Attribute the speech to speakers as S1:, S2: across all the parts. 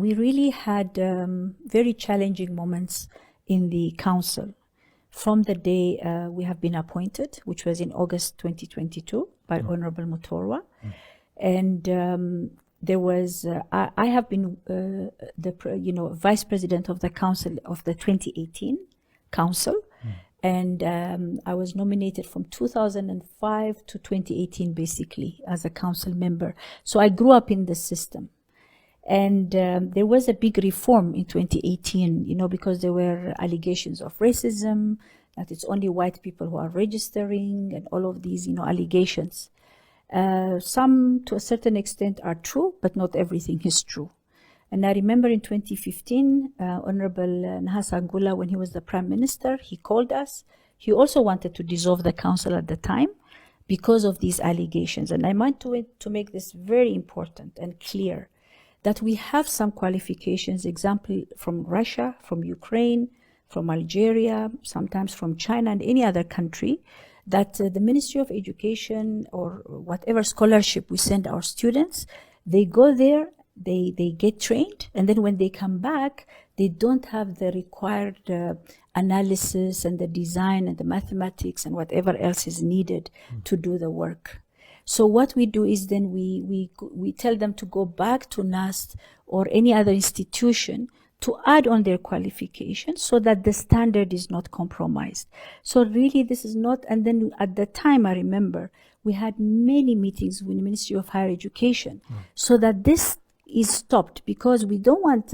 S1: we really had very challenging moments in the council from the day we have been appointed, which was in August 2022 by Honorable Mutorwa. And there was, I have been vice president of the council of the 2018 council. And I was nominated from 2005 to 2018, basically, as a council member. So I grew up in the system. And there was a big reform in 2018, because there were allegations of racism, that it's only white people who are registering, and all of these, allegations. Some, to a certain extent, are true, but not everything is true. And I remember in 2015, Honorable Nhasa Ngula, when he was the Prime Minister, he called us. He also wanted to dissolve the council at the time because of these allegations. And I want to make this very important and clear, that we have some qualifications, example from Russia, from Ukraine, from Algeria, sometimes from China and any other country, that the Ministry of Education or whatever scholarship we send our students, they go there, they get trained, and then when they come back, they don't have the required analysis and the design and the mathematics and whatever else is needed to do the work. So what we do is then we tell them to go back to NAST or any other institution to add on their qualifications so that the standard is not compromised. So really this is not, and then at the time I remember we had many meetings with the Ministry of Higher Education so that this is stopped, because we don't want,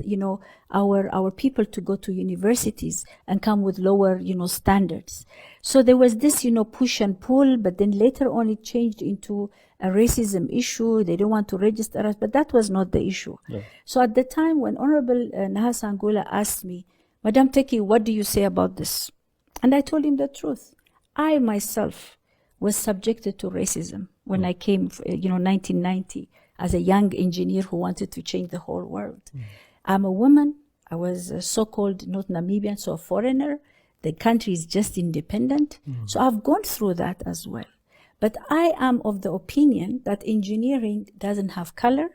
S1: our people to go to universities and come with lower, standards. So there was this, push and pull, but then later on it changed into a racism issue. They don't want to register us, but that was not the issue. Yeah. So at the time when Honorable Nhasa Ngula asked me, Madam Tekie, what do you say about this? And I told him the truth. I myself was subjected to racism when I came, 1990. As a young engineer who wanted to change the whole world. I'm a woman. I was so-called not Namibian, so a foreigner. The country is just independent. So I've gone through that as well. But I am of the opinion that engineering doesn't have color,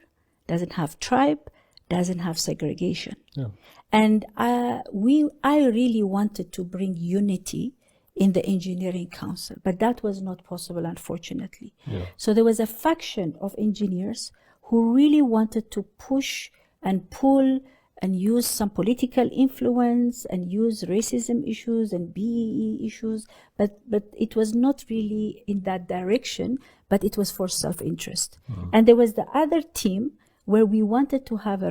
S1: doesn't have tribe, doesn't have segregation. Yeah. And I really wanted to bring unity in the Engineering Council, but that was not possible, unfortunately. Yeah. So there was a faction of engineers who really wanted to push and pull and use some political influence and use racism issues and BEE issues, but it was not really in that direction, but it was for self-interest. And there was the other team where we wanted to have a